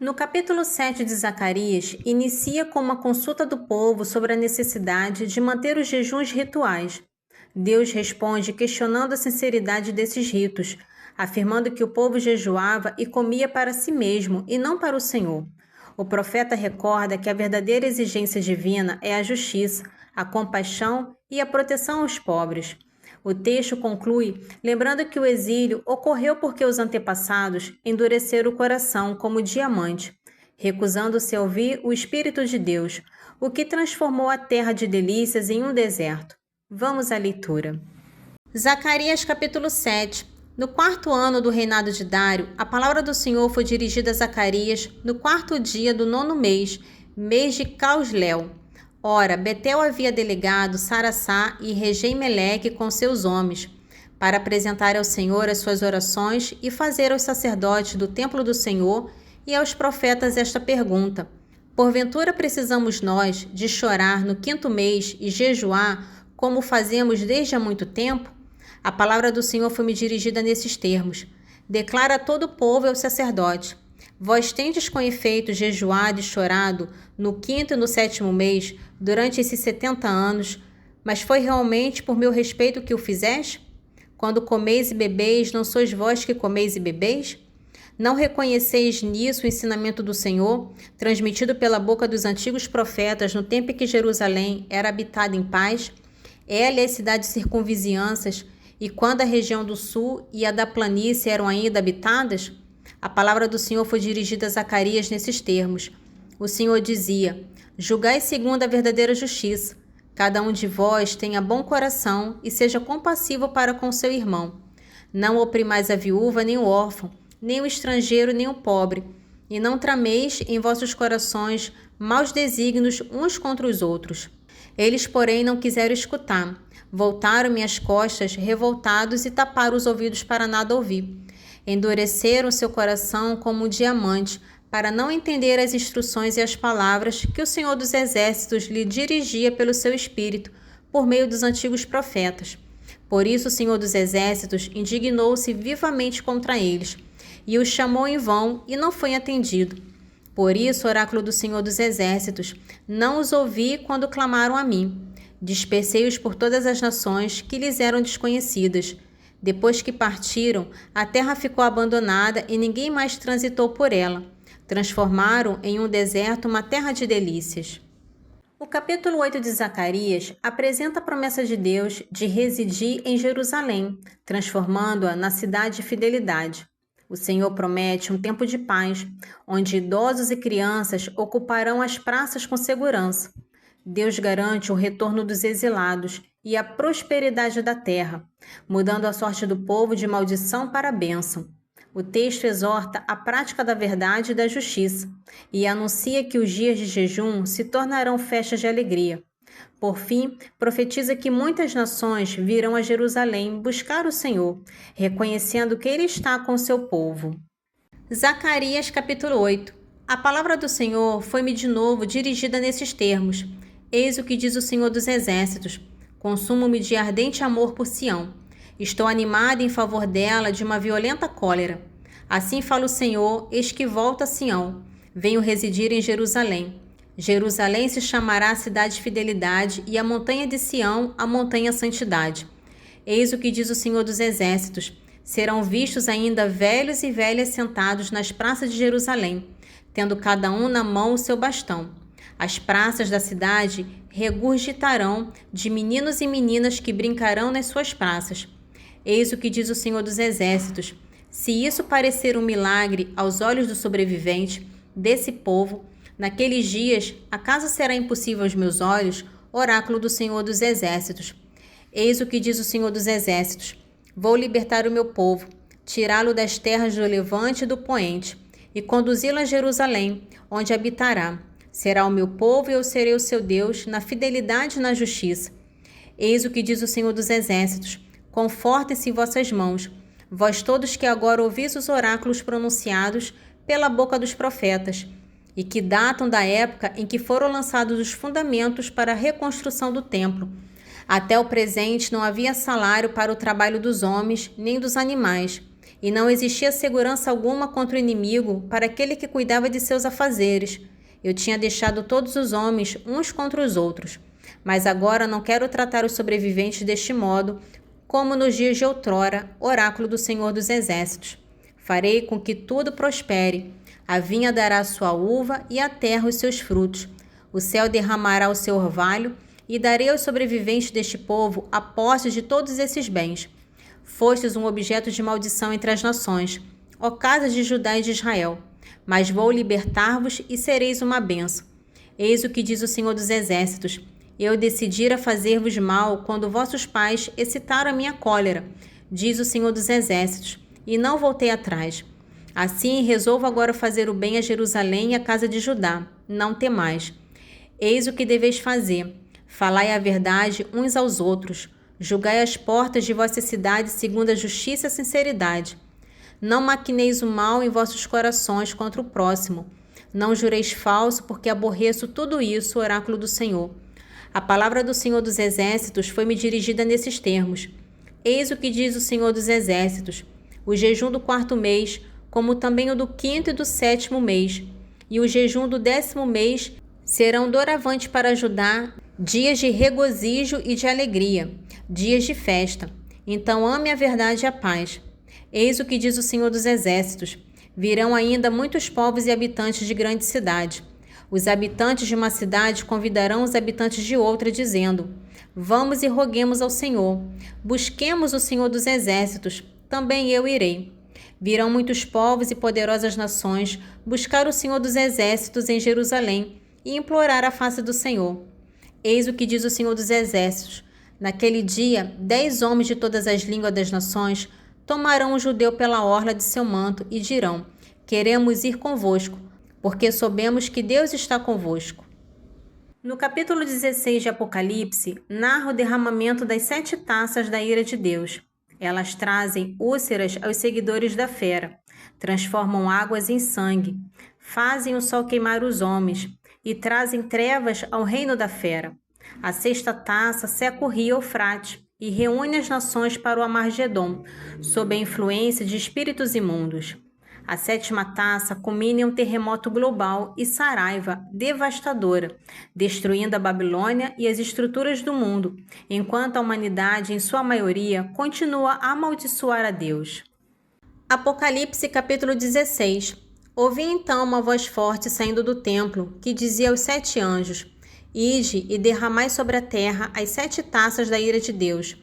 No capítulo 7 de Zacarias, inicia com uma consulta do povo sobre a necessidade de manter os jejuns rituais. Deus responde questionando a sinceridade desses ritos, afirmando que o povo jejuava e comia para si mesmo e não para o Senhor. O profeta recorda que a verdadeira exigência divina é a justiça, a compaixão e a proteção aos pobres. O texto conclui lembrando que o exílio ocorreu porque os antepassados endureceram o coração como diamante, recusando-se a ouvir o Espírito de Deus, o que transformou a terra de delícias em um deserto. Vamos à leitura. Zacarias capítulo 7. No 4º ano do reinado de Dário, a palavra do Senhor foi dirigida a Zacarias no 4º dia do 9º mês, mês de Causléu. Ora, Betel havia delegado Saraçá e Regem-Meleque com seus homens, para apresentar ao Senhor as suas orações e fazer aos sacerdotes do templo do Senhor e aos profetas esta pergunta: porventura precisamos nós de chorar no 5º mês e jejuar, como fazemos desde há muito tempo? A palavra do Senhor foi-me dirigida nesses termos: declara a todo o povo e aos sacerdotes: vós tendes com efeito jejuado e chorado no 5º e no 7º mês, durante esses 70 anos, mas foi realmente por meu respeito que o fizeste? Quando comeis e bebeis, não sois vós que comeis e bebeis? Não reconheceis nisso o ensinamento do Senhor, transmitido pela boca dos antigos profetas no tempo em que Jerusalém era habitada em paz? Ela e as cidades circunvizinhanças, e quando a região do sul e a da planície eram ainda habitadas? A palavra do Senhor foi dirigida a Zacarias nesses termos. O Senhor dizia: julgai segundo a verdadeira justiça. Cada um de vós tenha bom coração e seja compassivo para com seu irmão. Não oprimais a viúva nem o órfão, nem o estrangeiro nem o pobre, e não trameis em vossos corações maus desígnios uns contra os outros. Eles, porém, não quiseram escutar. Voltaram-me as costas, revoltados, e taparam os ouvidos para nada ouvir. Endureceram seu coração como um diamante, para não entender as instruções e as palavras que o Senhor dos Exércitos lhe dirigia pelo seu Espírito, por meio dos antigos profetas. Por isso o Senhor dos Exércitos indignou-se vivamente contra eles, e os chamou em vão, e não foi atendido. Por isso, oráculo do Senhor dos Exércitos, não os ouvi quando clamaram a mim. Dispersei-os por todas as nações que lhes eram desconhecidas. Depois que partiram, a terra ficou abandonada e ninguém mais transitou por ela. Transformaram em um deserto uma terra de delícias. O capítulo 8 de Zacarias apresenta a promessa de Deus de residir em Jerusalém, transformando-a na cidade de fidelidade. O Senhor promete um tempo de paz, onde idosos e crianças ocuparão as praças com segurança. Deus garante o retorno dos exilados e a prosperidade da terra, mudando a sorte do povo de maldição para bênção. O texto exorta a prática da verdade e da justiça e anuncia que os dias de jejum se tornarão festas de alegria. Por fim, profetiza que muitas nações virão a Jerusalém buscar o Senhor, reconhecendo que Ele está com seu povo. Zacarias capítulo 8. A palavra do Senhor foi-me de novo dirigida nesses termos: eis o que diz o Senhor dos Exércitos: consumo-me de ardente amor por Sião. Estou animada em favor dela de uma violenta cólera. Assim fala o Senhor, eis que volta a Sião. Venho residir em Jerusalém. Jerusalém se chamará a cidade de fidelidade e a montanha de Sião a montanha santidade. Eis o que diz o Senhor dos Exércitos: serão vistos ainda velhos e velhas sentados nas praças de Jerusalém, tendo cada um na mão o seu bastão. As praças da cidade regurgitarão de meninos e meninas que brincarão nas suas praças. Eis o que diz o Senhor dos Exércitos: se isso parecer um milagre aos olhos do sobrevivente desse povo, naqueles dias, acaso será impossível aos meus olhos, oráculo do Senhor dos Exércitos? Eis o que diz o Senhor dos Exércitos: vou libertar o meu povo, tirá-lo das terras do levante e do poente, e conduzi-lo a Jerusalém, onde habitará. Será o meu povo e eu serei o seu Deus, na fidelidade e na justiça. Eis o que diz o Senhor dos Exércitos: confortem-se em vossas mãos, vós todos que agora ouvis os oráculos pronunciados pela boca dos profetas, e que datam da época em que foram lançados os fundamentos para a reconstrução do templo. Até o presente não havia salário para o trabalho dos homens nem dos animais. e não existia segurança alguma contra o inimigo para aquele que cuidava de seus afazeres. Eu tinha deixado todos os homens uns contra os outros, mas agora não quero tratar os sobreviventes deste modo, como nos dias de outrora, oráculo do Senhor dos Exércitos. Farei com que tudo prospere. A vinha dará sua uva e a terra os seus frutos. O céu derramará o seu orvalho e darei aos sobreviventes deste povo a posse de todos esses bens. Fostes um objeto de maldição entre as nações, ó casa de Judá e de Israel. Mas vou libertar-vos e sereis uma bênção. Eis o que diz o Senhor dos Exércitos. Eu decidira fazer-vos mal quando vossos pais excitaram a minha cólera, diz o Senhor dos Exércitos, e não voltei atrás. Assim resolvo agora fazer o bem a Jerusalém e à casa de Judá. Não temais. Eis o que deveis fazer. Falai a verdade uns aos outros. Julgai as portas de vossa cidade segundo a justiça e a sinceridade. Não maquineis o mal em vossos corações contra o próximo. Não jureis falso, porque aborreço tudo isso, oráculo do Senhor. A palavra do Senhor dos Exércitos foi-me dirigida nesses termos. Eis o que diz o Senhor dos Exércitos. O jejum do 4º mês, como também o do 5º e do 7º mês, e o jejum do 10º mês serão doravante para Judá, dias de regozijo e de alegria, dias de festa. Então ame a verdade e a paz. Eis o que diz o Senhor dos Exércitos. Virão ainda muitos povos e habitantes de grande cidade. Os habitantes de uma cidade convidarão os habitantes de outra, dizendo: Vamos e roguemos ao Senhor. Busquemos o Senhor dos Exércitos. Também eu irei. Virão muitos povos e poderosas nações buscar o Senhor dos Exércitos em Jerusalém e implorar a face do Senhor. Eis o que diz o Senhor dos Exércitos. Naquele dia, 10 homens de todas as línguas das nações tomarão o judeu pela orla de seu manto e dirão: Queremos ir convosco, porque soubemos que Deus está convosco. No capítulo 16 de Apocalipse, narra o derramamento das 7 taças da ira de Deus. Elas trazem úlceras aos seguidores da fera, transformam águas em sangue, fazem o sol queimar os homens e trazem trevas ao reino da fera. A 6ª taça seca o rio Eufrates e reúne as nações para o Amargedom, sob a influência de espíritos imundos. A 7ª taça culmina em um terremoto global e saraiva devastadora, destruindo a Babilônia e as estruturas do mundo, enquanto a humanidade, em sua maioria, continua a amaldiçoar a Deus. Apocalipse capítulo 16. Ouvi então uma voz forte saindo do templo, que dizia aos 7 anjos: Ide e derramai sobre a terra as 7 taças da ira de Deus.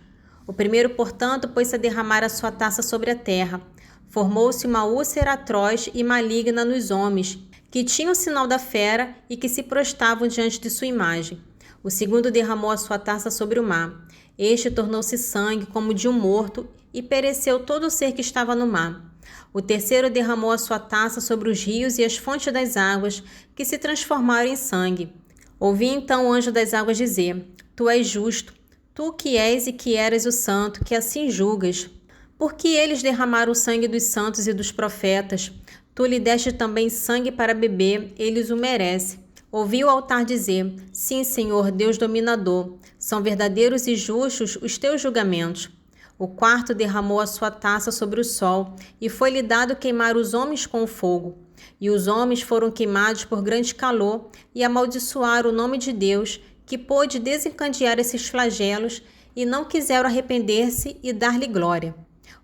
O primeiro, portanto, pôs-se a derramar a sua taça sobre a terra. Formou-se uma úlcera atroz e maligna nos homens, que tinham o sinal da fera e que se prostravam diante de sua imagem. O segundo derramou a sua taça sobre o mar. Este tornou-se sangue como de um morto e pereceu todo o ser que estava no mar. O terceiro derramou a sua taça sobre os rios e as fontes das águas, que se transformaram em sangue. Ouvi então o anjo das águas dizer: Tu és justo, tu que és e que eras o santo, que assim julgas. Porque eles derramaram o sangue dos santos e dos profetas. Tu lhe deste também sangue para beber, eles o merecem. Ouvi o altar dizer: Sim, Senhor, Deus dominador, são verdadeiros e justos os teus julgamentos. O quarto derramou a sua taça sobre o sol, e foi-lhe dado queimar os homens com o fogo. E os homens foram queimados por grande calor, e amaldiçoaram o nome de Deus, que pôde desencadear esses flagelos, e não quiseram arrepender-se e dar-lhe glória.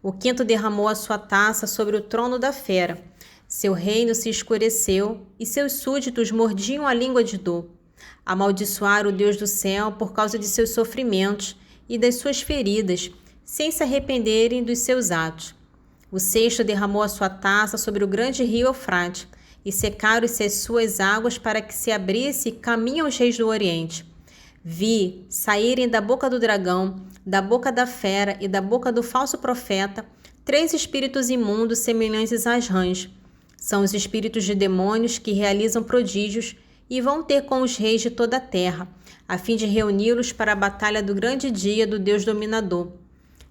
O quinto derramou a sua taça sobre o trono da fera. Seu reino se escureceu e seus súditos mordiam a língua de dor. Amaldiçoaram o Deus do céu por causa de seus sofrimentos e das suas feridas, sem se arrependerem dos seus atos. O sexto derramou a sua taça sobre o grande rio Eufrates e secaram-se as suas águas para que se abrisse caminho aos reis do Oriente. Vi saírem da boca do dragão, da boca da fera e da boca do falso profeta 3 espíritos imundos semelhantes às rãs. São os espíritos de demônios que realizam prodígios e vão ter com os reis de toda a terra, a fim de reuni-los para a batalha do grande dia do Deus dominador.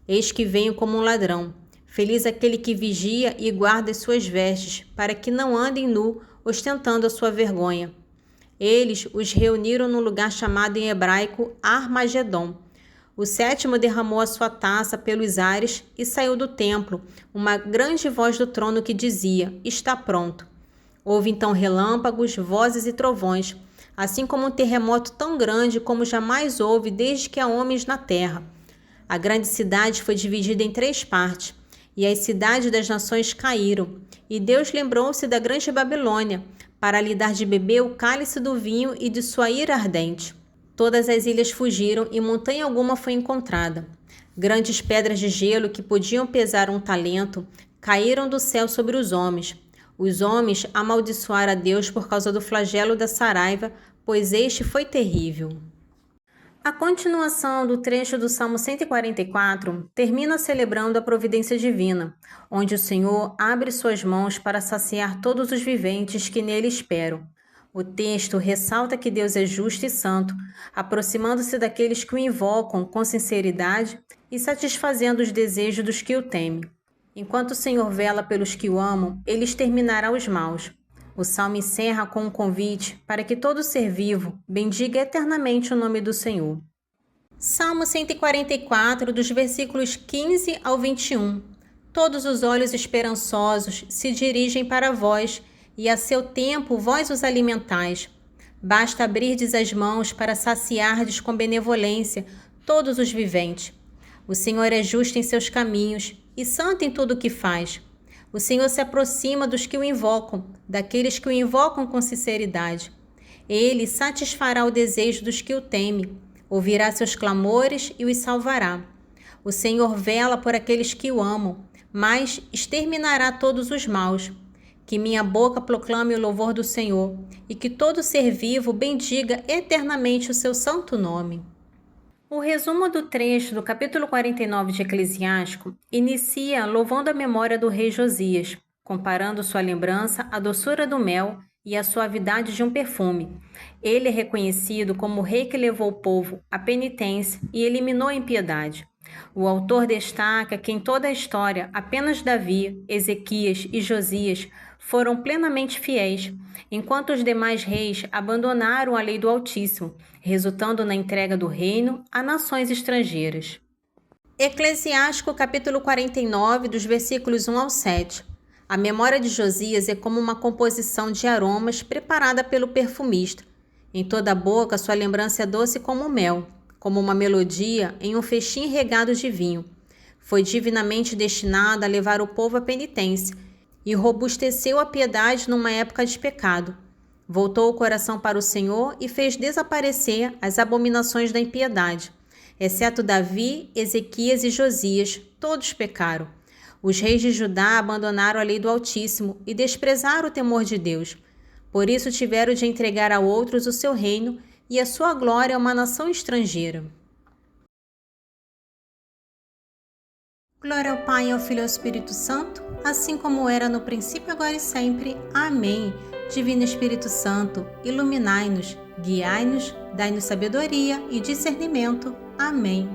Eis que venho como um ladrão. Feliz aquele que vigia e guarda as suas vestes, para que não andem nu, ostentando a sua vergonha. Eles os reuniram num lugar chamado em hebraico Armagedom. O sétimo derramou a sua taça pelos ares e saiu do templo uma grande voz do trono que dizia: Está pronto. Houve então relâmpagos, vozes e trovões, assim como um terremoto tão grande como jamais houve desde que há homens na terra. A grande cidade foi dividida em 3 partes, e as cidades das nações caíram. E Deus lembrou-se da grande Babilônia, para lhe dar de beber o cálice do vinho e de sua ira ardente. Todas as ilhas fugiram e montanha alguma foi encontrada. Grandes pedras de gelo que podiam pesar 1 talento caíram do céu sobre os homens. Os homens amaldiçoaram a Deus por causa do flagelo da Saraiva, pois este foi terrível. A continuação do trecho do Salmo 144 termina celebrando a providência divina, onde o Senhor abre suas mãos para saciar todos os viventes que nele esperam. O texto ressalta que Deus é justo e santo, aproximando-se daqueles que o invocam com sinceridade e satisfazendo os desejos dos que o temem. Enquanto o Senhor vela pelos que o amam, ele exterminará os maus. O salmo encerra com um convite para que todo ser vivo bendiga eternamente o nome do Senhor. Salmo 144, dos versículos 15 ao 21. Todos os olhos esperançosos se dirigem para vós, e a seu tempo vós os alimentais. Basta abrirdes as mãos para saciardes com benevolência todos os viventes. O Senhor é justo em seus caminhos e santo em tudo o que faz. O Senhor se aproxima dos que o invocam, daqueles que o invocam com sinceridade. Ele satisfará o desejo dos que o temem, ouvirá seus clamores e os salvará. O Senhor vela por aqueles que o amam, mas exterminará todos os maus. Que minha boca proclame o louvor do Senhor, e que todo ser vivo bendiga eternamente o seu santo nome. O resumo do trecho do capítulo 49 de Eclesiástico inicia louvando a memória do rei Josias, comparando sua lembrança à doçura do mel e à suavidade de um perfume. Ele é reconhecido como o rei que levou o povo à penitência e eliminou a impiedade. O autor destaca que em toda a história apenas Davi, Ezequias e Josias foram plenamente fiéis, enquanto os demais reis abandonaram a lei do Altíssimo, resultando na entrega do reino a nações estrangeiras. Eclesiástico capítulo 49, dos versículos 1 ao 7. A memória de Josias é como uma composição de aromas preparada pelo perfumista. Em toda a boca sua lembrança é doce como mel, como uma melodia em um festim regado de vinho. Foi divinamente destinada a levar o povo à penitência e robusteceu a piedade numa época de pecado. Voltou o coração para o Senhor e fez desaparecer as abominações da impiedade. Exceto Davi, Ezequias e Josias, todos pecaram. Os reis de Judá abandonaram a lei do Altíssimo e desprezaram o temor de Deus. Por isso tiveram de entregar a outros o seu reino e a sua glória a uma nação estrangeira. Glória ao Pai, ao Filho e ao Espírito Santo, assim como era no princípio, agora e sempre. Amém. Divino Espírito Santo, iluminai-nos, guiai-nos, dai-nos sabedoria e discernimento. Amém.